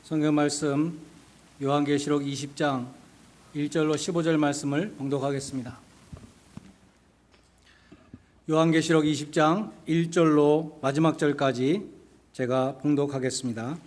성경 말씀 요한계시록 20장 1절로 15절 말씀을 봉독하겠습니다. 요한계시록 20장 1절로 마지막 절까지 제가 봉독하겠습니다.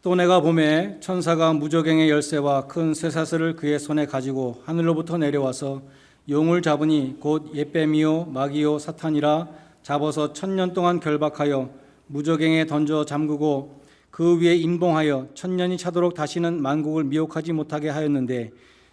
또 내가 보매 천사가 무저갱의 열쇠와 큰 쇠사슬을 그의 손에 가지고 하늘로부터 내려와서 용을 잡으니 곧 옓뱀이요 마귀요 사탄이라 잡아서 1000년 동안 결박하여 무저갱에 던져 잠그고 그 위에 임봉하여 1000년이 차도록 다시는 만국을 미혹하지 못하게 하였는데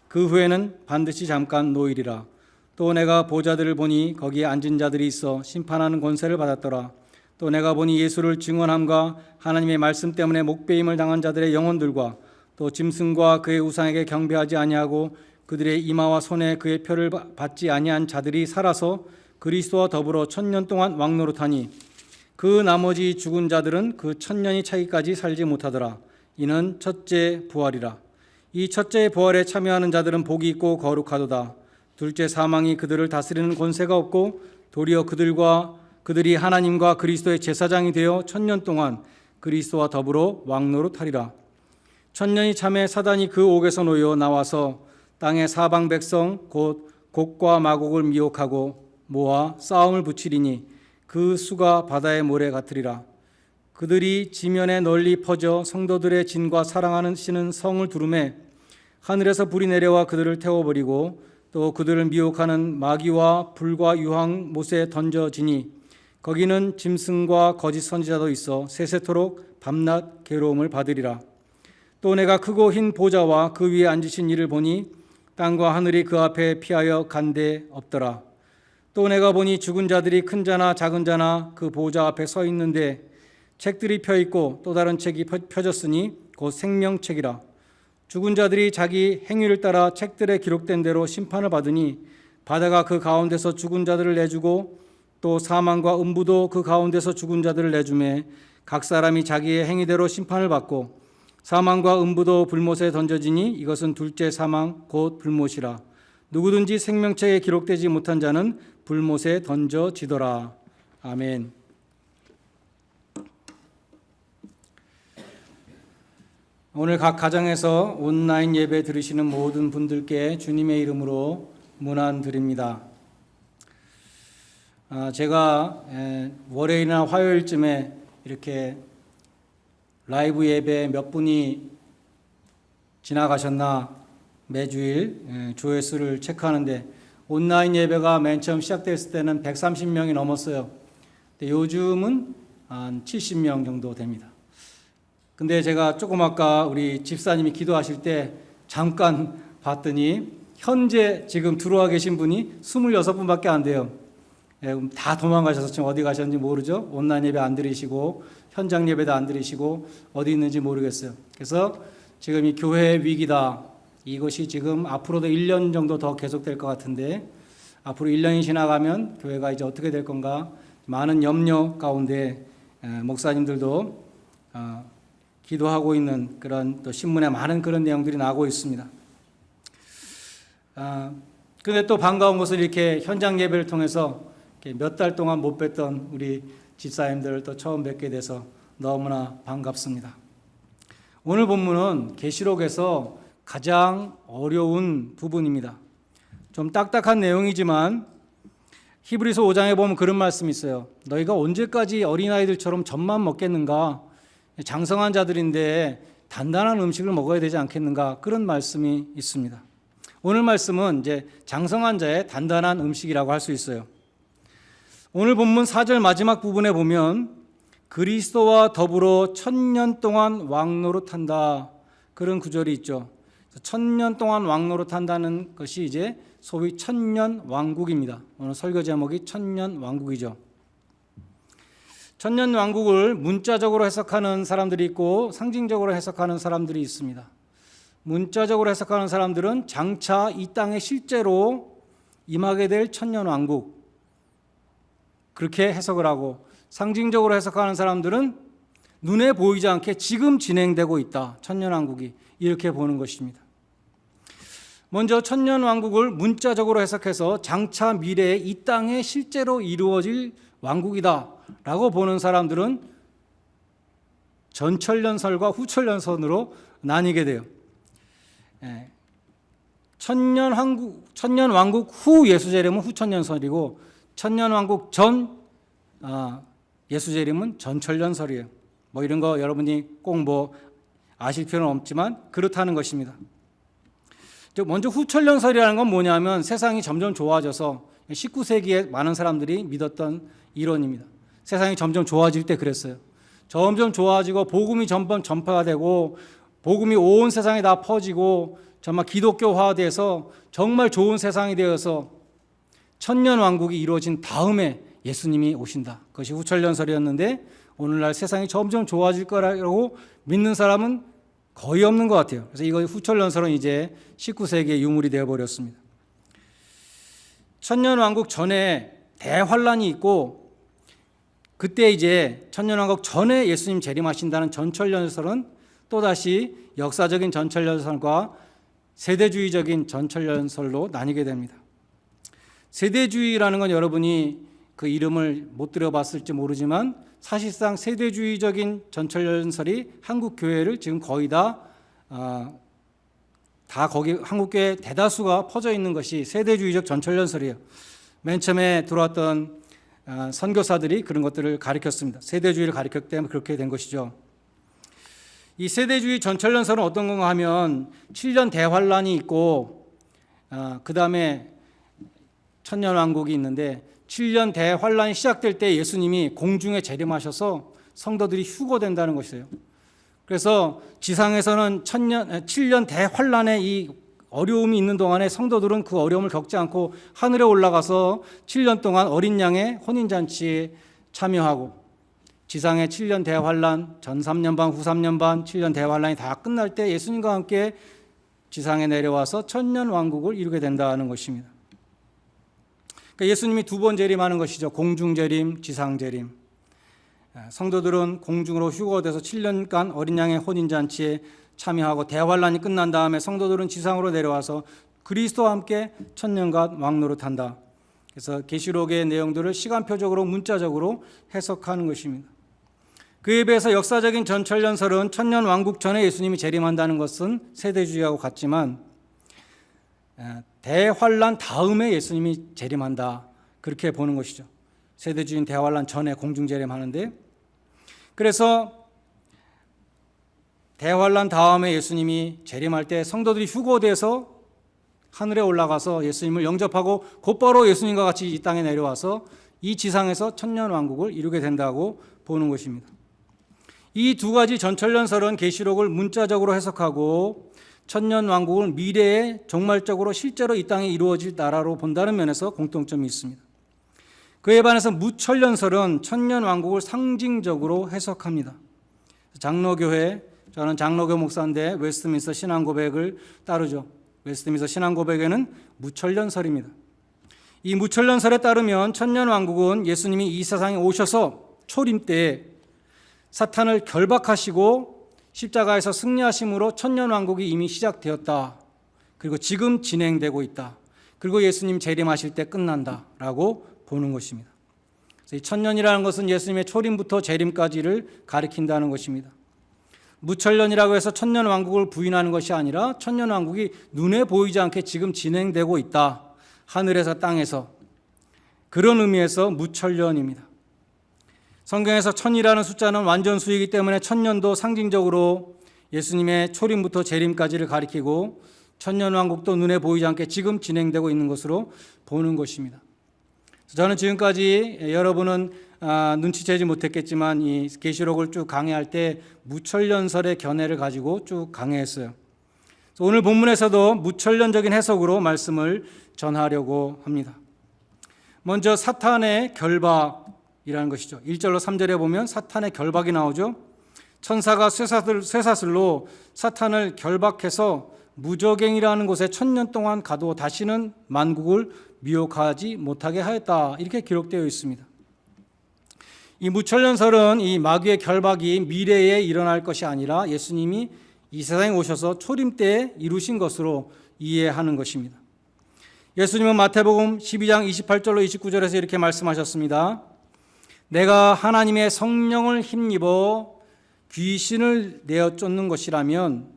그 후에는 반드시 잠깐 노일이라. 또 내가 보좌들을 보니 거기에 앉은 자들이 있어 심판하는 권세를 받았더라. 또 내가 보니 예수를 증언함과 하나님의 말씀 때문에 목배임을 당한 자들의 영혼들과 또 짐승과 그의 우상에게 경배하지 아니하고 그들의 이마와 손에 그의 표를 받지 아니한 자들이 살아서 그리스도와 더불어 1000년 동안 왕노릇하니 그 나머지 죽은 자들은 그 1000년이 차기까지 살지 못하더라. 이는 첫째 부활이라. 이 첫째 부활에 참여하는 자들은 복이 있고 거룩하도다. 둘째 사망이 그들을 다스리는 권세가 없고 도리어 그들이 하나님과 그리스도의 제사장이 되어 1000년 동안 그리스도와 더불어 왕노릇하리라. 1000년이 참에 사단이 그 옥에서 놓여 나와서 땅의 사방 백성 곧 곡과 마곡을 미혹하고 모아 싸움을 붙이리니 그 수가 바다의 모래 같으리라. 그들이 지면에 널리 퍼져 성도들의 진과 사랑하시는 성을 두르매 하늘에서 불이 내려와 그들을 태워버리고 또 그들을 미혹하는 마귀와 불과 유황 못에 던져지니 거기는 짐승과 거짓 선지자도 있어 세세토록 밤낮 괴로움을 받으리라. 또 내가 크고 흰 보좌와 그 위에 앉으신 이를 보니 땅과 하늘이 그 앞에 피하여 간데 없더라. 또 내가 보니 죽은 자들이 큰 자나 작은 자나 그 보좌 앞에 서 있는데 책들이 펴 있고 또 다른 책이 펴졌으니 곧 생명책이라. 죽은 자들이 자기 행위를 따라 책들에 기록된 대로 심판을 받으니 바다가 그 가운데서 죽은 자들을 내주고 또 사망과 음부도 그 가운데서 죽은 자들을 내주매 각 사람이 자기의 행위대로 심판을 받고 사망과 음부도 불못에 던져지니 이것은 둘째 사망 곧 불못이라. 누구든지 생명책에 기록되지 못한 자는 불못에 던져지더라. 아멘. 오늘 각 가정에서 온라인 예배 들으시는 모든 분들께 주님의 이름으로 문안드립니다. 제가 월요일이나 화요일쯤에 이렇게 라이브 예배 몇 분이 지나가셨나 매주일 조회수를 체크하는데 온라인 예배가 맨 처음 시작됐을 때는 130명이 넘었어요. 근데 요즘은 한 70명 정도 됩니다. 근데 제가 조금 아까 우리 집사님이 기도하실 때 잠깐 봤더니 현재 지금 들어와 계신 분이 26분밖에 안 돼요. 다 도망가셔서 지금 어디 가셨는지 모르죠. 온라인 예배 안 들으시고 현장 예배도 안 들으시고 어디 있는지 모르겠어요. 그래서 지금 이 교회의 위기다. 이것이 지금 앞으로도 1년 정도 더 계속될 것 같은데 앞으로 1년이 지나가면 교회가 이제 어떻게 될 건가 많은 염려 가운데 목사님들도 기도하고 있는 그런 또 신문에 많은 그런 내용들이 나오고 있습니다. 근데 또 반가운 것은 이렇게 현장 예배를 통해서 몇 달 동안 못 뵀던 우리 집사님들을 또 처음 뵙게 돼서 너무나 반갑습니다. 오늘 본문은 계시록에서 가장 어려운 부분입니다. 좀 딱딱한 내용이지만 히브리서 5장에 보면 그런 말씀이 있어요. 너희가 언제까지 어린아이들처럼 젖만 먹겠는가? 장성한 자들인데 단단한 음식을 먹어야 되지 않겠는가? 그런 말씀이 있습니다. 오늘 말씀은 이제 장성한 자의 단단한 음식이라고 할 수 있어요. 오늘 본문 4절 마지막 부분에 보면 그리스도와 더불어 1000년 동안 왕노릇한다 그런 구절이 있죠. 1000년 동안 왕노릇한다는 것이 이제 소위 1000년 왕국입니다. 오늘 설교 제목이 1000년 왕국이죠. 1000년 왕국을 문자적으로 해석하는 사람들이 있고 상징적으로 해석하는 사람들이 있습니다. 문자적으로 해석하는 사람들은 장차 이 땅에 실제로 임하게 될 1000년 왕국 그렇게 해석을 하고 상징적으로 해석하는 사람들은 눈에 보이지 않게 지금 진행되고 있다. 천년왕국이 이렇게 보는 것입니다. 먼저 천년왕국을 문자적으로 해석해서 장차 미래에 이 땅에 실제로 이루어질 왕국이다 라고 보는 사람들은 전천년설과 후천년설로 나뉘게 돼요. 천년왕국 후 예수재림은 후천년설이고 천년왕국 전 예수재림은 전천년설이에요. 뭐 이런 거 여러분이 꼭 아실 필요는 없지만 그렇다는 것입니다. 먼저 후천년설이라는 건 뭐냐면 세상이 점점 좋아져서 19세기에 많은 사람들이 믿었던 이론입니다. 세상이 점점 좋아질 때 그랬어요. 점점 좋아지고 복음이 점점 전파가 되고 복음이 온 세상에 다 퍼지고 정말 기독교화돼서 정말 좋은 세상이 되어서 천년왕국이 이루어진 다음에 예수님이 오신다. 그것이 후천년설이었는데 오늘날 세상이 점점 좋아질 거라고 믿는 사람은 거의 없는 것 같아요. 그래서 이거 후천년설은 이제 19세기의 유물이 되어버렸습니다. 천년왕국 전에 대환란이 있고 그때 이제 천년왕국 전에 예수님 재림하신다는 전천년설은 또다시 역사적인 전천년설과 세대주의적인 전천년설로 나뉘게 됩니다. 세대주의라는 건 여러분이 그 이름을 못 들어봤을지 모르지만 사실상 세대주의적인 전천년설이 한국 교회를 지금 거의 다 거기 한국 교회 대다수가 퍼져 있는 것이 세대주의적 전천년설이에요. 맨 처음에 들어왔던 선교사들이 그런 것들을 가르쳤습니다. 세대주의를 가르쳤기 때문에 그렇게 된 것이죠. 이 세대주의 전천년설은 어떤 건가 하면 7년 대환란이 있고 그 다음에 천년왕국이 있는데 7년 대환란이 시작될 때 예수님이 공중에 재림하셔서 성도들이 휴거된다는 것이에요. 그래서 지상에서는 7년 대환란의 이 어려움이 있는 동안에 성도들은 그 어려움을 겪지 않고 하늘에 올라가서 7년 동안 어린 양의 혼인잔치에 참여하고 지상의 7년 대환란, 전 3년 반, 후 3년 반, 7년 대환란이 다 끝날 때 예수님과 함께 지상에 내려와서 천년왕국을 이루게 된다는 것입니다. 그러니까 예수님이 두 번 재림하는 것이죠. 공중재림, 지상재림. 성도들은 공중으로 휴거돼서 7년간 어린 양의 혼인잔치에 참여하고 대환란이 끝난 다음에 성도들은 지상으로 내려와서 그리스도와 함께 천년간 왕노릇한다. 그래서 계시록의 내용들을 시간표적으로 문자적으로 해석하는 것입니다. 그에 비해서 역사적인 전천년설은 천년왕국 전에 예수님이 재림한다는 것은 세대주의하고 같지만 대환란 다음에 예수님이 재림한다. 그렇게 보는 것이죠. 세대주의는 대환란 전에 공중재림하는데 그래서 대환란 다음에 예수님이 재림할 때 성도들이 휴거돼서 하늘에 올라가서 예수님을 영접하고 곧바로 예수님과 같이 이 땅에 내려와서 이 지상에서 천년왕국을 이루게 된다고 보는 것입니다. 이 두 가지 전천년설은 계시록을 문자적으로 해석하고 천년왕국을 미래에 종말적으로 실제로 이 땅에 이루어질 나라로 본다는 면에서 공통점이 있습니다. 그에 반해서 무천년설은 천년왕국을 상징적으로 해석합니다. 장로교회, 저는 장로교 목사인데 웨스트민스터 신앙고백을 따르죠. 웨스트민스터 신앙고백에는 무천년설입니다. 이 무천년설에 따르면 천년왕국은 예수님이 이 세상에 오셔서 초림 때 사탄을 결박하시고 십자가에서 승리하심으로 천년왕국이 이미 시작되었다. 그리고 지금 진행되고 있다. 그리고 예수님 재림하실 때 끝난다라고 보는 것입니다. 그래서 이 천년이라는 것은 예수님의 초림부터 재림까지를 가리킨다는 것입니다. 무천년이라고 해서 천년왕국을 부인하는 것이 아니라 천년왕국이 눈에 보이지 않게 지금 진행되고 있다. 하늘에서 땅에서. 그런 의미에서 무천년입니다. 성경에서 천이라는 숫자는 완전수이기 때문에 천년도 상징적으로 예수님의 초림부터 재림까지를 가리키고 천년왕국도 눈에 보이지 않게 지금 진행되고 있는 것으로 보는 것입니다. 저는 지금까지 여러분은 눈치채지 못했겠지만 이 계시록을 쭉 강해할 때 무천년설의 견해를 가지고 쭉 강해했어요. 오늘 본문에서도 무천년적인 해석으로 말씀을 전하려고 합니다. 먼저 사탄의 결박이라는 것이죠. 1절로 3절에 보면 사탄의 결박이 나오죠. 천사가 쇠사슬로 사탄을 결박해서 무저갱이라는 곳에 1000년 동안 가도 다시는 만국을 미혹하지 못하게 하였다. 이렇게 기록되어 있습니다. 이 무천년설은 이 마귀의 결박이 미래에 일어날 것이 아니라 예수님이 이 세상에 오셔서 초림 때에 이루신 것으로 이해하는 것입니다. 예수님은 마태복음 12장 28절로 29절에서 이렇게 말씀하셨습니다. 내가 하나님의 성령을 힘입어 귀신을 내어 쫓는 것이라면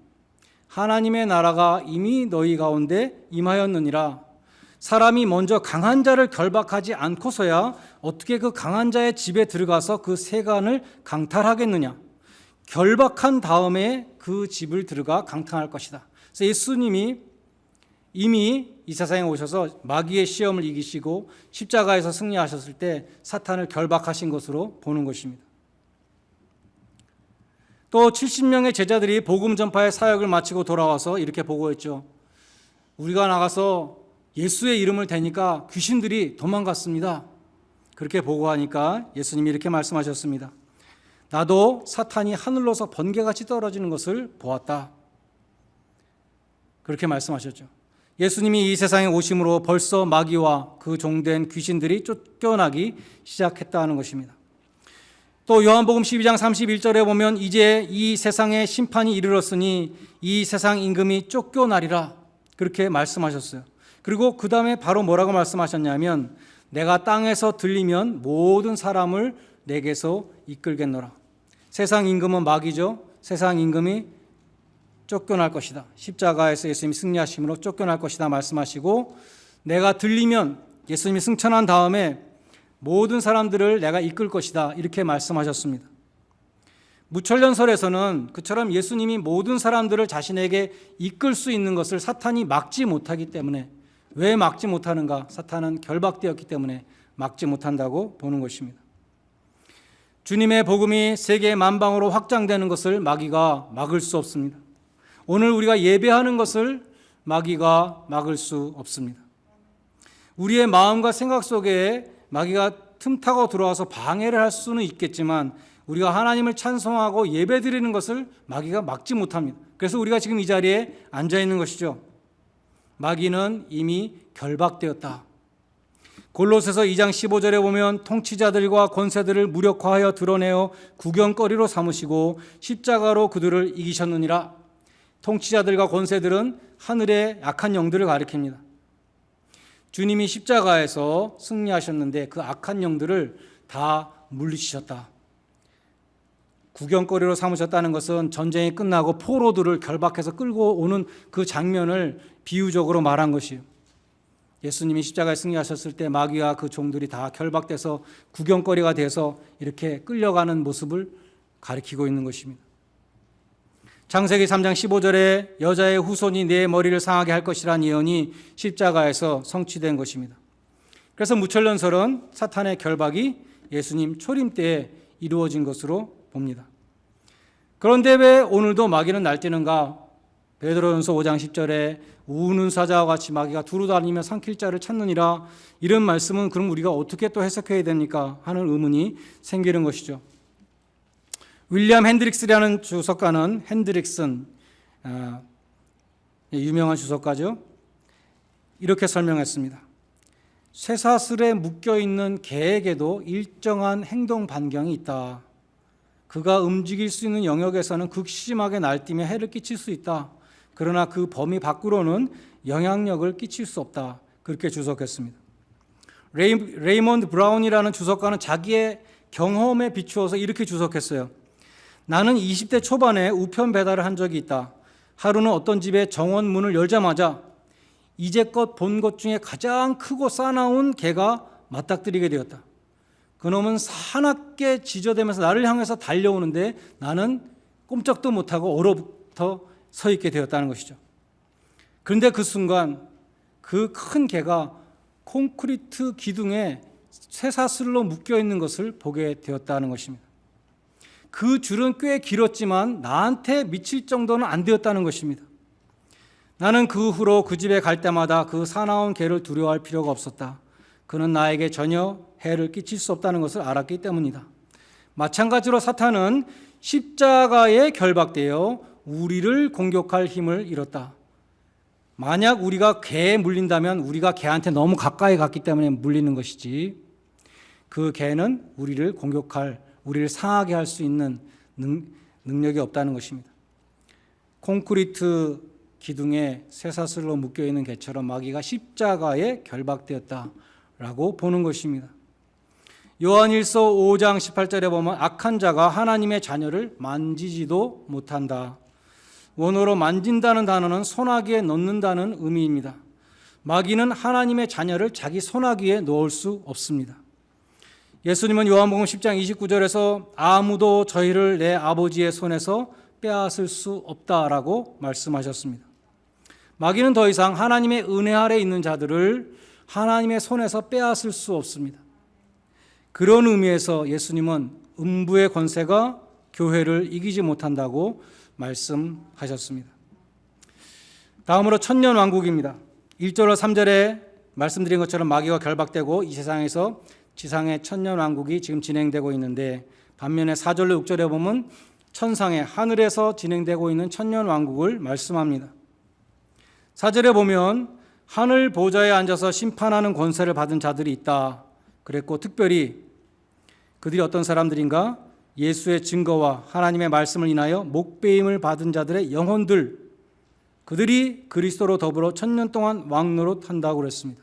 하나님의 나라가 이미 너희 가운데 임하였느니라. 사람이 먼저 강한 자를 결박하지 않고서야 어떻게 그 강한 자의 집에 들어가서 그 세간을 강탈하겠느냐. 결박한 다음에 그 집을 들어가 강탈할 것이다. 그래서 예수님이 이미 이 세상에 오셔서 마귀의 시험을 이기시고 십자가에서 승리하셨을 때 사탄을 결박하신 것으로 보는 것입니다. 또 70명의 제자들이 복음 전파의 사역을 마치고 돌아와서 이렇게 보고했죠. 우리가 나가서 예수의 이름을 대니까 귀신들이 도망갔습니다. 그렇게 보고하니까 예수님이 이렇게 말씀하셨습니다. 나도 사탄이 하늘로서 번개같이 떨어지는 것을 보았다. 그렇게 말씀하셨죠. 예수님이 이 세상에 오심으로 벌써 마귀와 그 종된 귀신들이 쫓겨나기 시작했다는 것입니다. 또 요한복음 12장 31절에 보면 이제 이 세상에 심판이 이르렀으니 이 세상 임금이 쫓겨나리라 그렇게 말씀하셨어요. 그리고 그 다음에 바로 뭐라고 말씀하셨냐면 내가 땅에서 들리면 모든 사람을 내게서 이끌겠노라. 세상 임금은 마귀죠. 세상 임금이 쫓겨날 것이다. 십자가에서 예수님이 승리하심으로 쫓겨날 것이다 말씀하시고 내가 들리면 예수님이 승천한 다음에 모든 사람들을 내가 이끌 것이다 이렇게 말씀하셨습니다. 무천년설에서는 그처럼 예수님이 모든 사람들을 자신에게 이끌 수 있는 것을 사탄이 막지 못하기 때문에 왜 막지 못하는가? 사탄은 결박되었기 때문에 막지 못한다고 보는 것입니다. 주님의 복음이 세계 만방으로 확장되는 것을 마귀가 막을 수 없습니다. 오늘 우리가 예배하는 것을 마귀가 막을 수 없습니다. 우리의 마음과 생각 속에 마귀가 틈타고 들어와서 방해를 할 수는 있겠지만 우리가 하나님을 찬송하고 예배드리는 것을 마귀가 막지 못합니다. 그래서 우리가 지금 이 자리에 앉아 있는 것이죠. 마귀는 이미 결박되었다. 골로새서 2장 15절에 보면 통치자들과 권세들을 무력화하여 드러내어 구경거리로 삼으시고 십자가로 그들을 이기셨느니라. 통치자들과 권세들은 하늘의 악한 영들을 가리킵니다. 주님이 십자가에서 승리하셨는데 그 악한 영들을 다 물리치셨다. 구경거리로 삼으셨다는 것은 전쟁이 끝나고 포로들을 결박해서 끌고 오는 그 장면을 비유적으로 말한 것이에요. 예수님이 십자가에 승리하셨을 때 마귀와 그 종들이 다 결박돼서 구경거리가 돼서 이렇게 끌려가는 모습을 가리키고 있는 것입니다. 창세기 3장 15절에 여자의 후손이 내 머리를 상하게 할 것이라는 예언이 십자가에서 성취된 것입니다. 그래서 무천년설은 사탄의 결박이 예수님 초림 때에 이루어진 것으로 봅니다. 그런데 왜 오늘도 마귀는 날뛰는가? 베드로전서 5장 10절에 우는 사자와 같이 마귀가 두루다니며 삼킬 자를 찾느니라 이런 말씀은 그럼 우리가 어떻게 또 해석해야 됩니까? 하는 의문이 생기는 것이죠. 윌리엄 핸드릭스라는 주석가는 핸드릭슨 유명한 주석가죠. 이렇게 설명했습니다. 쇠사슬에 묶여있는 개에게도 일정한 행동 반경이 있다. 그가 움직일 수 있는 영역에서는 극심하게 날뛰며 해를 끼칠 수 있다. 그러나 그 범위 밖으로는 영향력을 끼칠 수 없다. 그렇게 주석했습니다. 레이먼드 브라운이라는 주석가는 자기의 경험에 비추어서 이렇게 주석했어요. 나는 20대 초반에 우편 배달을 한 적이 있다. 하루는 어떤 집의 정원 문을 열자마자 이제껏 본 것 중에 가장 크고 싸나운 개가 맞닥뜨리게 되었다. 그놈은 사납게 지저대면서 나를 향해서 달려오는데 나는 꼼짝도 못하고 얼어붙어 서 있게 되었다는 것이죠. 그런데 그 순간 그 큰 개가 콘크리트 기둥에 쇠사슬로 묶여 있는 것을 보게 되었다는 것입니다. 그 줄은 꽤 길었지만 나한테 미칠 정도는 안 되었다는 것입니다. 나는 그 후로 그 집에 갈 때마다 그 사나운 개를 두려워할 필요가 없었다. 그는 나에게 전혀 해를 끼칠 수 없다는 것을 알았기 때문이다. 마찬가지로 사탄은 십자가에 결박되어 우리를 공격할 힘을 잃었다. 만약 우리가 개에 물린다면 우리가 개한테 너무 가까이 갔기 때문에 물리는 것이지 그 개는 우리를 공격할, 우리를 상하게 할 수 있는 능력이 없다는 것입니다. 콘크리트 기둥에 쇠사슬로 묶여있는 개처럼 마귀가 십자가에 결박되었다라고 보는 것입니다. 요한일서 5장 18절에 보면 악한 자가 하나님의 자녀를 만지지도 못한다. 원어로 만진다는 단어는 손아귀에 넣는다는 의미입니다. 마귀는 하나님의 자녀를 자기 손아귀에 넣을 수 없습니다. 예수님은 요한복음 10장 29절에서 아무도 저희를 내 아버지의 손에서 빼앗을 수 없다라고 말씀하셨습니다. 마귀는 더 이상 하나님의 은혜 아래 있는 자들을 하나님의 손에서 빼앗을 수 없습니다. 그런 의미에서 예수님은 음부의 권세가 교회를 이기지 못한다고 말씀하셨습니다. 다음으로 천년왕국입니다. 1절로 3절에 말씀드린 것처럼 마귀가 결박되고 이 세상에서 지상의 천년왕국이 지금 진행되고 있는데, 반면에 4절로 6절에 보면 천상의 하늘에서 진행되고 있는 천년왕국을 말씀합니다. 4절에 보면 하늘 보좌에 앉아서 심판하는 권세를 받은 자들이 있다 그랬고, 특별히 그들이 어떤 사람들인가? 예수의 증거와 하나님의 말씀을 인하여 목배임을 받은 자들의 영혼들, 그들이 그리스도로 더불어 천년 동안 왕노릇한다고 그랬습니다.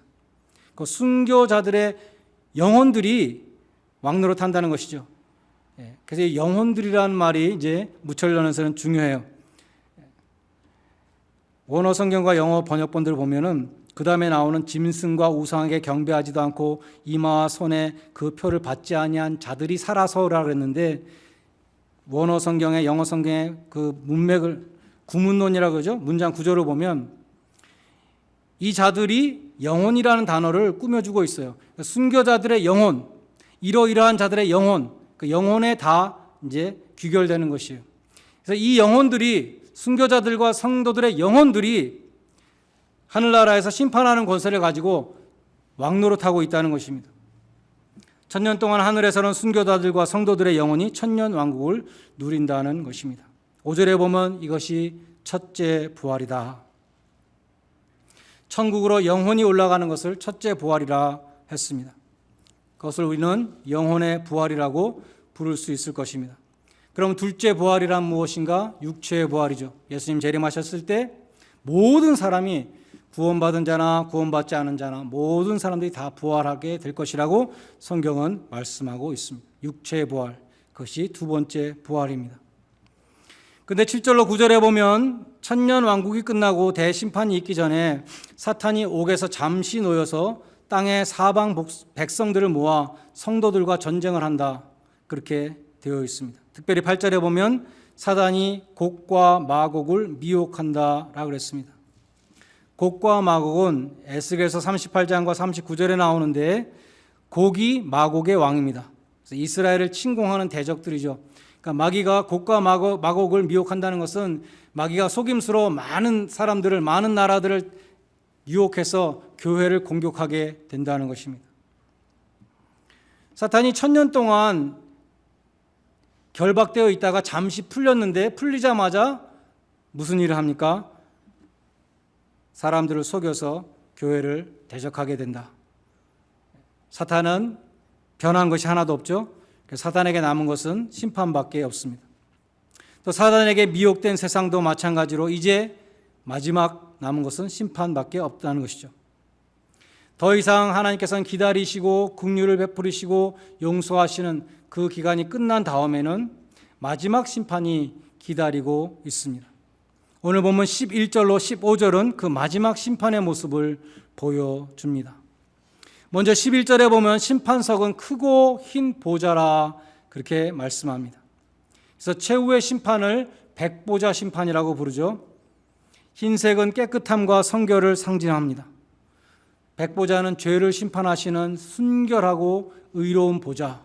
그 순교자들의 영혼들이 왕노릇한다는 것이죠. 그래서 영혼들이라는 말이 이제 무철론에서는 중요해요. 원어 성경과 영어 번역본들을 보면은 그 다음에 나오는 짐승과 우상에게 경배하지도 않고 이마와 손에 그 표를 받지 아니한 자들이 살아서라 그랬는데, 원어 성경의 영어 성경의 그 문맥을 구문론이라고 그러죠. 문장 구조를 보면 이 자들이 영혼이라는 단어를 꾸며주고 있어요. 순교자들의 영혼, 이러이러한 자들의 영혼, 그 영혼에 다 이제 귀결되는 것이에요. 그래서 이 영혼들이, 순교자들과 성도들의 영혼들이 하늘나라에서 심판하는 권세를 가지고 왕노릇하고 있다는 것입니다. 천년 동안 하늘에서는 순교자들과 성도들의 영혼이 천년 왕국을 누린다는 것입니다. 5절에 보면 이것이 첫째 부활이다. 천국으로 영혼이 올라가는 것을 첫째 부활이라 했습니다. 그것을 우리는 영혼의 부활이라고 부를 수 있을 것입니다. 그럼 둘째 부활이란 무엇인가? 육체의 부활이죠. 예수님 재림하셨을 때 모든 사람이 구원받은 자나 구원받지 않은 자나 모든 사람들이 다 부활하게 될 것이라고 성경은 말씀하고 있습니다. 육체의 부활, 그것이 두 번째 부활입니다. 근데 7절로 9절에 보면 천년 왕국이 끝나고 대심판이 있기 전에 사탄이 옥에서 잠시 놓여서 땅의 사방 백성들을 모아 성도들과 전쟁을 한다, 그렇게 되어 있습니다. 특별히 8절에 보면 사단이 곡과 마곡을 미혹한다라고 그랬습니다. 곡과 마곡은 에스겔서 38장과 39절에 나오는데, 곡이 마곡의 왕입니다. 그래서 이스라엘을 침공하는 대적들이죠. 그러니까 마귀가 곡과 마곡을 미혹한다는 것은 마귀가 속임수로 많은 사람들을, 많은 나라들을 유혹해서 교회를 공격하게 된다는 것입니다. 사탄이 천년 동안 결박되어 있다가 잠시 풀렸는데, 풀리자마자 무슨 일을 합니까? 사람들을 속여서 교회를 대적하게 된다. 사탄은 변한 것이 하나도 없죠. 사탄에게 남은 것은 심판밖에 없습니다. 또 사단에게 미혹된 세상도 마찬가지로 이제 마지막 남은 것은 심판밖에 없다는 것이죠. 더 이상 하나님께서는 기다리시고 긍휼을 베푸시고 용서하시는 그 기간이 끝난 다음에는 마지막 심판이 기다리고 있습니다. 오늘 보면 11절로 15절은 그 마지막 심판의 모습을 보여줍니다. 먼저 11절에 보면 심판석은 크고 흰 보좌라, 그렇게 말씀합니다. 그래서 최후의 심판을 백보자 심판이라고 부르죠. 흰색은 깨끗함과 성결을 상징합니다. 백보자는 죄를 심판하시는 순결하고 의로운 보좌,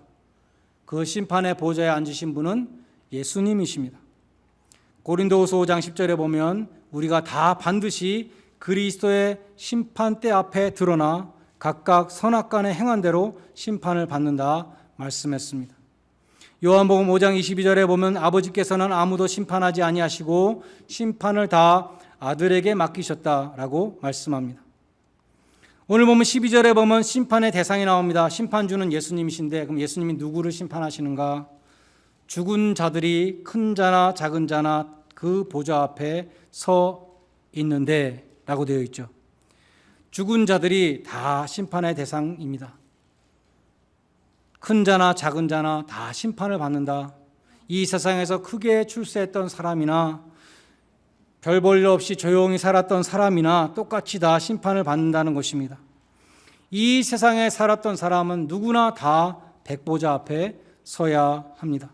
그 심판의 보좌에 앉으신 분은 예수님이십니다. 고린도후서 5장 10절에 보면 우리가 다 반드시 그리스도의 심판대 앞에 드러나 각각 선악간에 행한 대로 심판을 받는다 말씀했습니다. 요한복음 5장 22절에 보면 아버지께서는 아무도 심판하지 아니하시고 심판을 다 아들에게 맡기셨다라고 말씀합니다. 오늘 보면 12절에 보면 심판의 대상이 나옵니다. 심판주는 예수님이신데, 그럼 예수님이 누구를 심판하시는가? 죽은 자들이 큰 자나 작은 자나 그 보좌 앞에 서 있는데 라고 되어 있죠. 죽은 자들이 다 심판의 대상입니다. 큰 자나 작은 자나 다 심판을 받는다. 이 세상에서 크게 출세했던 사람이나 별 볼 일 없이 조용히 살았던 사람이나 똑같이 다 심판을 받는다는 것입니다. 이 세상에 살았던 사람은 누구나 다 백보자 앞에 서야 합니다.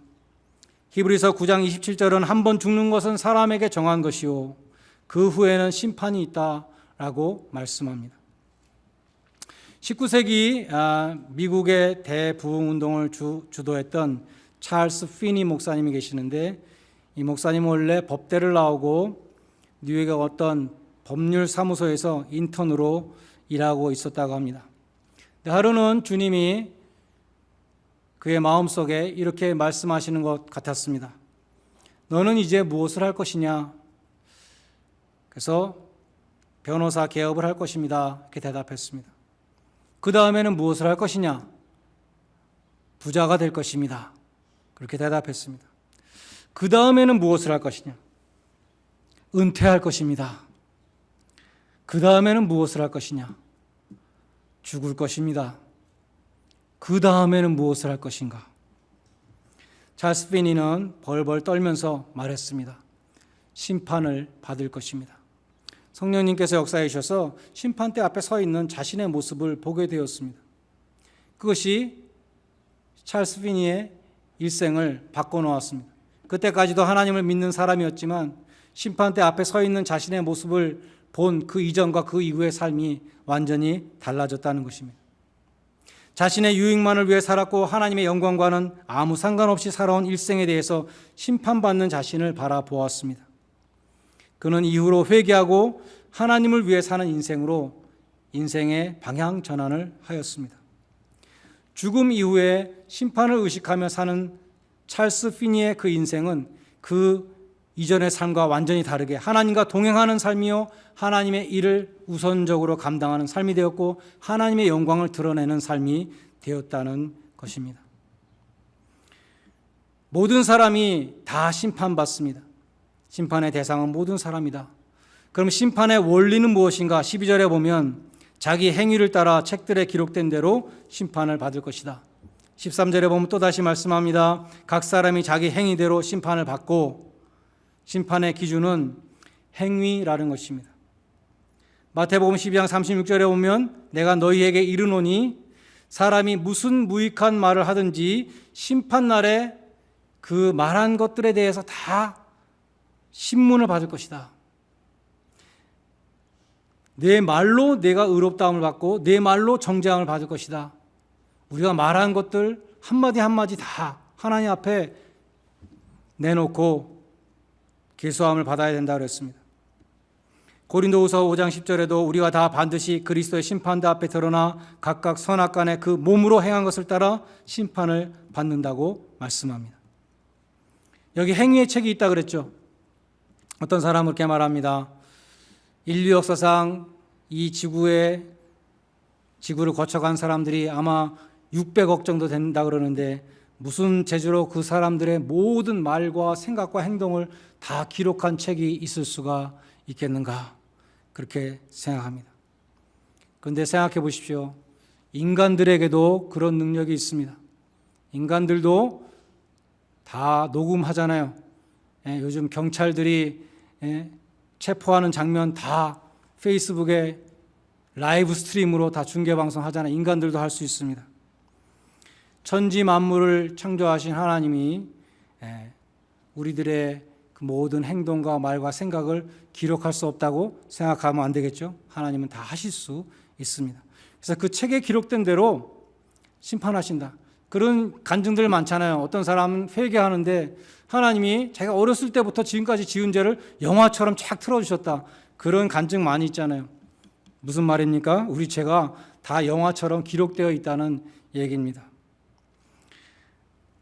히브리서 9장 27절은 한 번 죽는 것은 사람에게 정한 것이요 그 후에는 심판이 있다라고 말씀합니다. 19세기 미국의 대부흥운동을 주도했던 찰스 피니 목사님이 계시는데, 이 목사님은 원래 법대를 나오고 뉴욕의 어떤 법률사무소에서 인턴으로 일하고 있었다고 합니다. 하루는 주님이 그의 마음속에 이렇게 말씀하시는 것 같았습니다. 너는 이제 무엇을 할 것이냐? 그래서 변호사 개업을 할 것입니다. 이렇게 대답했습니다. 그 다음에는 무엇을 할 것이냐? 부자가 될 것입니다. 그렇게 대답했습니다. 그 다음에는 무엇을 할 것이냐? 은퇴할 것입니다. 그 다음에는 무엇을 할 것이냐? 죽을 것입니다. 그 다음에는 무엇을 할 것인가? 찰스 피니는 벌벌 떨면서 말했습니다. 심판을 받을 것입니다. 성령님께서 역사해 주셔서 심판대 앞에 서 있는 자신의 모습을 보게 되었습니다. 그것이 찰스 피니의 일생을 바꿔놓았습니다. 그때까지도 하나님을 믿는 사람이었지만 심판대 앞에 서 있는 자신의 모습을 본 그 이전과 그 이후의 삶이 완전히 달라졌다는 것입니다. 자신의 유익만을 위해 살았고 하나님의 영광과는 아무 상관없이 살아온 일생에 대해서 심판받는 자신을 바라보았습니다. 그는 이후로 회개하고 하나님을 위해 사는 인생으로 인생의 방향 전환을 하였습니다. 죽음 이후에 심판을 의식하며 사는 찰스 피니의 그 인생은 그 이전의 삶과 완전히 다르게 하나님과 동행하는 삶이요 하나님의 일을 우선적으로 감당하는 삶이 되었고 하나님의 영광을 드러내는 삶이 되었다는 것입니다. 모든 사람이 다 심판받습니다. 심판의 대상은 모든 사람이다. 그럼 심판의 원리는 무엇인가? 12절에 보면 자기 행위를 따라 책들에 기록된 대로 심판을 받을 것이다. 13절에 보면 또다시 말씀합니다. 각 사람이 자기 행위대로 심판을 받고, 심판의 기준은 행위라는 것입니다. 마태복음 12장 36절에 보면 내가 너희에게 이르노니 사람이 무슨 무익한 말을 하든지 심판날에 그 말한 것들에 대해서 다 신문을 받을 것이다. 내 말로 내가 의롭다함을 받고 내 말로 정죄함을 받을 것이다. 우리가 말한 것들 한마디 한마디 다 하나님 앞에 내놓고 계수함을 받아야 된다고 그랬습니다. 고린도후서 5장 10절에도 우리가 다 반드시 그리스도의 심판대 앞에 드러나 각각 선악간에 그 몸으로 행한 것을 따라 심판을 받는다고 말씀합니다. 여기 행위의 책이 있다 그랬죠. 어떤 사람은 그렇게 말합니다. 인류 역사상 이 지구를 거쳐간 사람들이 아마 600억 정도 된다 그러는데 무슨 재주로 그 사람들의 모든 말과 생각과 행동을 다 기록한 책이 있을 수가 있겠는가? 그렇게 생각합니다. 그런데 생각해 보십시오. 인간들에게도 그런 능력이 있습니다. 인간들도 다 녹음하잖아요. 요즘 경찰들이 체포하는 장면 다 페이스북에 라이브 스트림으로 다 중계방송 하잖아요. 인간들도 할 수 있습니다. 천지 만물을 창조하신 하나님이 우리들의 그 모든 행동과 말과 생각을 기록할 수 없다고 생각하면 안 되겠죠. 하나님은 다 하실 수 있습니다. 그래서 그 책에 기록된 대로 심판하신다. 그런 간증들 많잖아요. 어떤 사람은 회개하는데 하나님이 자기가 어렸을 때부터 지금까지 지은 죄를 영화처럼 쫙 틀어주셨다. 그런 간증 많이 있잖아요. 무슨 말입니까? 우리 죄가 다 영화처럼 기록되어 있다는 얘기입니다.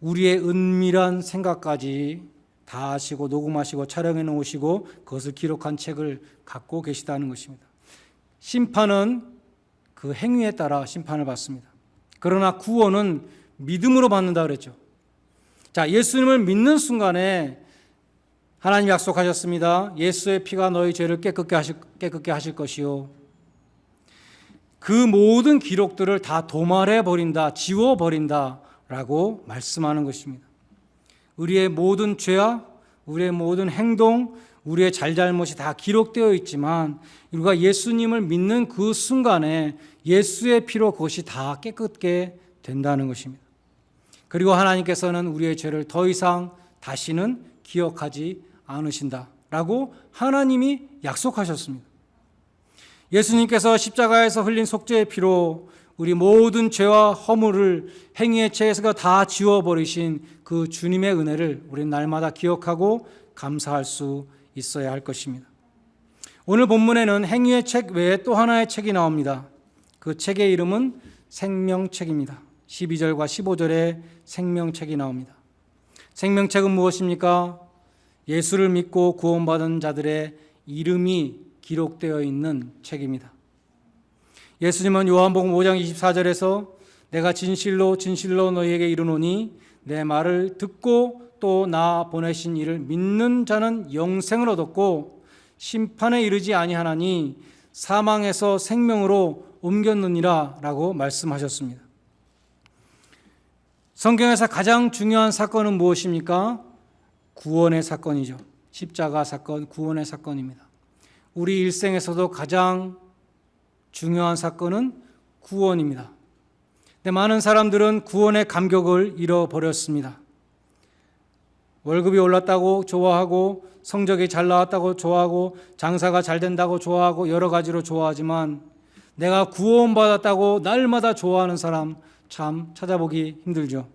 우리의 은밀한 생각까지 다 아시고 녹음하시고 촬영해 놓으시고 그것을 기록한 책을 갖고 계시다는 것입니다. 심판은 그 행위에 따라 심판을 받습니다. 그러나 구원은 믿음으로 받는다 그랬죠. 자, 예수님을 믿는 순간에 하나님 약속하셨습니다. 예수의 피가 너희 죄를 깨끗게 하실 것이요. 그 모든 기록들을 다 도말해 버린다, 지워 버린다라고 말씀하는 것입니다. 우리의 모든 죄와 우리의 모든 행동, 우리의 잘잘못이 다 기록되어 있지만 우리가 예수님을 믿는 그 순간에 예수의 피로 그것이 다 깨끗게 된다는 것입니다. 그리고 하나님께서는 우리의 죄를 더 이상 다시는 기억하지 않으신다라고 하나님이 약속하셨습니다. 예수님께서 십자가에서 흘린 속죄의 피로 우리 모든 죄와 허물을 행위의 죄에서 다 지워버리신 그 주님의 은혜를 우리는 날마다 기억하고 감사할 수 있어야 할 것입니다. 오늘 본문에는 행위의 책 외에 또 하나의 책이 나옵니다. 그 책의 이름은 생명책입니다. 12절과 15절에 생명책이 나옵니다. 생명책은 무엇입니까? 예수를 믿고 구원받은 자들의 이름이 기록되어 있는 책입니다. 예수님은 요한복음 5장 24절에서 내가 진실로 진실로 너희에게 이르노니 내 말을 듣고 또 나 보내신 이를 믿는 자는 영생을 얻었고 심판에 이르지 아니하나니 사망에서 생명으로 옮겼느니라 라고 말씀하셨습니다. 성경에서 가장 중요한 사건은 무엇입니까? 구원의 사건이죠. 십자가 사건, 구원의 사건입니다. 우리 일생에서도 가장 중요한 사건은 구원입니다. 근데 많은 사람들은 구원의 감격을 잃어버렸습니다. 월급이 올랐다고 좋아하고 성적이 잘 나왔다고 좋아하고 장사가 잘 된다고 좋아하고 여러 가지로 좋아하지만 내가 구원받았다고 날마다 좋아하는 사람 참 찾아보기 힘들죠.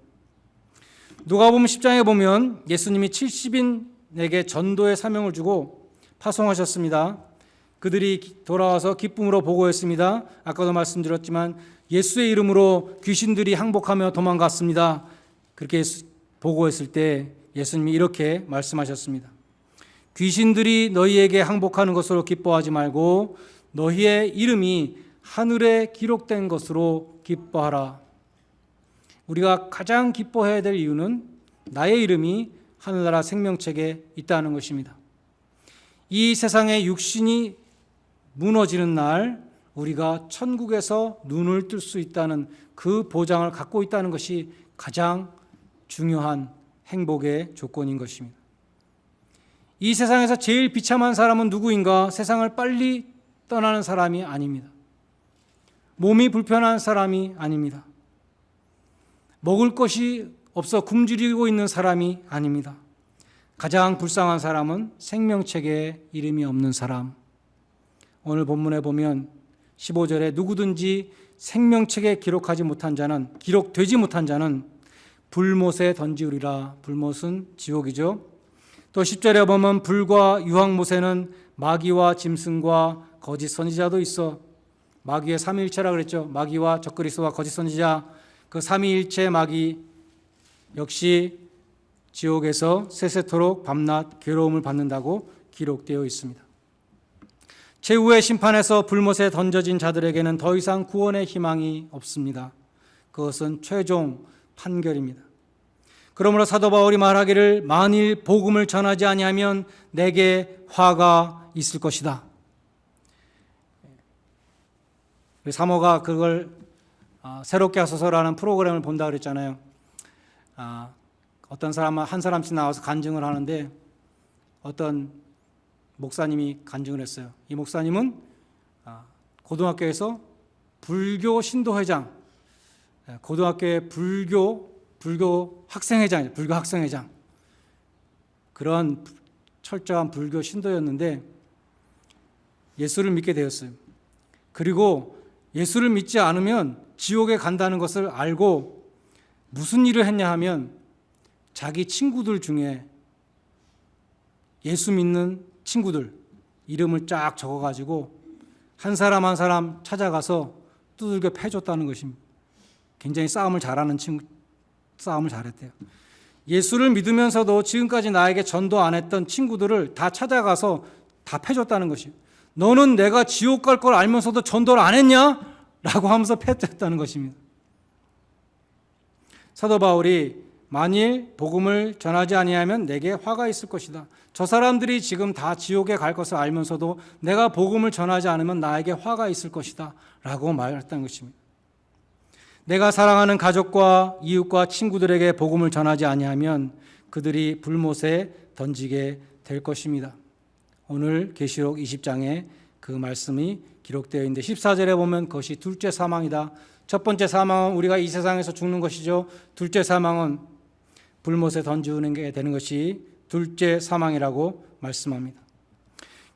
누가복음 10장에 보면 예수님이 70인에게 전도의 사명을 주고 파송하셨습니다. 그들이 돌아와서 기쁨으로 보고했습니다. 아까도 말씀드렸지만 예수의 이름으로 귀신들이 항복하며 도망갔습니다. 그렇게 보고했을 때 예수님이 이렇게 말씀하셨습니다. 귀신들이 너희에게 항복하는 것으로 기뻐하지 말고 너희의 이름이 하늘에 기록된 것으로 기뻐하라. 우리가 가장 기뻐해야 될 이유는 나의 이름이 하늘나라 생명책에 있다는 것입니다. 이 세상의 육신이 무너지는 날 우리가 천국에서 눈을 뜰 수 있다는 그 보장을 갖고 있다는 것이 가장 중요한 행복의 조건인 것입니다. 이 세상에서 제일 비참한 사람은 누구인가? 세상을 빨리 떠나는 사람이 아닙니다. 몸이 불편한 사람이 아닙니다. 먹을 것이 없어 굶주리고 있는 사람이 아닙니다. 가장 불쌍한 사람은 생명책에 이름이 없는 사람. 오늘 본문에 보면 15절에 누구든지 생명책에 기록되지 못한 자는 불못에 던지우리라. 불못은 지옥이죠. 또 10절에 보면 불과 유황못에는 마귀와 짐승과 거짓 선지자도 있어. 마귀의 삼위일체라 그랬죠. 마귀와 적그리스도와 거짓 선지자, 그 삼위일체 마귀 역시 지옥에서 세세토록 밤낮 괴로움을 받는다고 기록되어 있습니다. 최후의 심판에서 불못에 던져진 자들에게는 더 이상 구원의 희망이 없습니다. 그것은 최종 판결입니다. 그러므로 사도 바울이 말하기를 만일 복음을 전하지 아니하면 내게 화가 있을 것이다. 사모가 그걸 새롭게 하소서라는 프로그램을 본다 그랬잖아요. 어떤 사람 한 사람씩 나와서 간증을 하는데 어떤 목사님이 간증을 했어요. 이 목사님은 고등학교에서 불교 신도회장, 고등학교의 불교 학생회장이죠. 불교 학생회장. 그런 철저한 불교 신도였는데 예수를 믿게 되었어요. 그리고 예수를 믿지 않으면 지옥에 간다는 것을 알고 무슨 일을 했냐 하면 자기 친구들 중에 예수 믿는 친구들 이름을 쫙 적어가지고 한 사람 한 사람 찾아가서 두들겨 패줬다는 것입니다. 굉장히 싸움을 잘하는 친구, 싸움을 잘했대요. 예수를 믿으면서도 지금까지 나에게 전도 안 했던 친구들을 다 찾아가서 다 패줬다는 것이에요. 너는 내가 지옥 갈 걸 알면서도 전도를 안 했냐? 라고 하면서 패줬다는 것입니다. 사도 바울이 만일 복음을 전하지 아니하면 내게 화가 있을 것이다. 저 사람들이 지금 다 지옥에 갈 것을 알면서도 내가 복음을 전하지 않으면 나에게 화가 있을 것이다 라고 말했다는 것입니다. 내가 사랑하는 가족과 이웃과 친구들에게 복음을 전하지 아니하면 그들이 불못에 던지게 될 것입니다. 오늘 계시록 20장에 그 말씀이 기록되어 있는데 14절에 보면 그것이 둘째 사망이다. 첫 번째 사망은 우리가 이 세상에서 죽는 것이죠. 둘째 사망은 불못에 던지는 게 되는 것이 둘째 사망이라고 말씀합니다.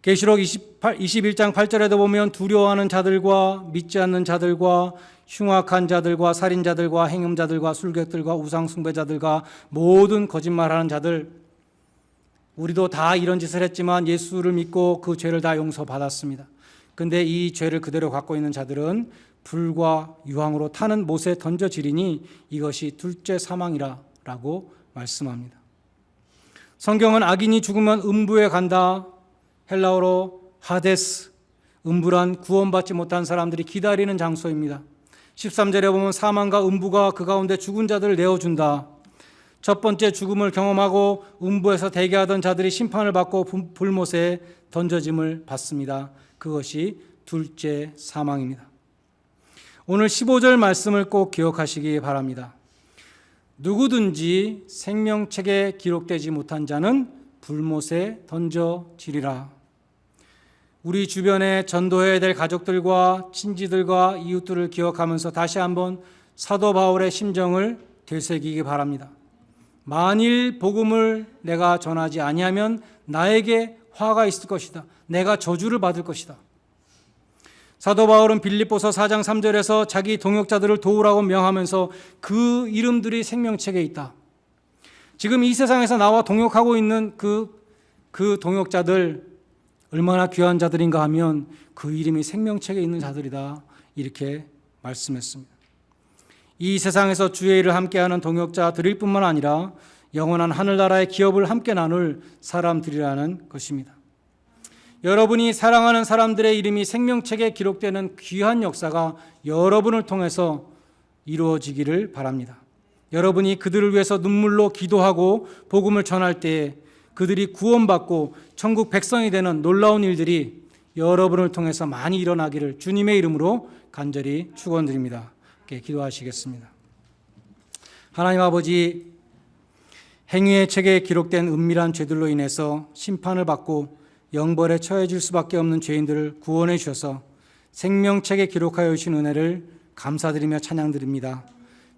계시록 21장 8절에도 보면 두려워하는 자들과 믿지 않는 자들과 흉악한 자들과 살인자들과 행음자들과 술객들과 우상숭배자들과 모든 거짓말하는 자들, 우리도 다 이런 짓을 했지만 예수를 믿고 그 죄를 다 용서받았습니다. 근데 이 죄를 그대로 갖고 있는 자들은 불과 유황으로 타는 못에 던져지리니 이것이 둘째 사망이라고 말씀합니다. 성경은 악인이 죽으면 음부에 간다, 헬라어로 하데스, 음부란 구원받지 못한 사람들이 기다리는 장소입니다. 13절에 보면 사망과 음부가 그 가운데 죽은 자들을 내어준다. 첫 번째 죽음을 경험하고 음부에서 대기하던 자들이 심판을 받고 불못에 던져짐을 받습니다. 그것이 둘째 사망입니다. 오늘 15절 말씀을 꼭 기억하시기 바랍니다. 누구든지 생명책에 기록되지 못한 자는 불못에 던져지리라. 우리 주변에 전도해야 될 가족들과 친지들과 이웃들을 기억하면서 다시 한번 사도 바울의 심정을 되새기기 바랍니다. 만일 복음을 내가 전하지 아니하면 나에게 화가 있을 것이다. 내가 저주를 받을 것이다. 사도 바울은 빌립보서 4장 3절에서 자기 동역자들을 도우라고 명하면서 그 이름들이 생명책에 있다. 지금 이 세상에서 나와 동역하고 있는 그 동역자들 얼마나 귀한 자들인가 하면 그 이름이 생명책에 있는 자들이다. 이렇게 말씀했습니다. 이 세상에서 주의 일을 함께하는 동역자들일 뿐만 아니라 영원한 하늘나라의 기업을 함께 나눌 사람들이라는 것입니다. 여러분이 사랑하는 사람들의 이름이 생명책에 기록되는 귀한 역사가 여러분을 통해서 이루어지기를 바랍니다. 여러분이 그들을 위해서 눈물로 기도하고 복음을 전할 때에 그들이 구원받고 천국 백성이 되는 놀라운 일들이 여러분을 통해서 많이 일어나기를 주님의 이름으로 간절히 축원드립니다. 기도하시겠습니다. 하나님 아버지, 행위의 책에 기록된 은밀한 죄들로 인해서 심판을 받고 영벌에 처해질 수밖에 없는 죄인들을 구원해 주셔서 생명책에 기록하여 주신 은혜를 감사드리며 찬양드립니다.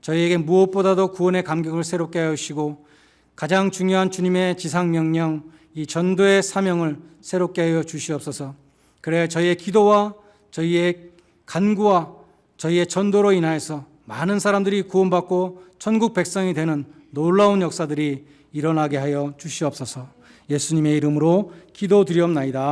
저희에게 무엇보다도 구원의 감격을 새롭게 하여 주시고 가장 중요한 주님의 지상명령, 이 전도의 사명을 새롭게 하여 주시옵소서. 그래 저희의 기도와 저희의 간구와 저희의 전도로 인하여서 많은 사람들이 구원받고 천국 백성이 되는 놀라운 역사들이 일어나게 하여 주시옵소서. 예수님의 이름으로 기도드리옵나이다.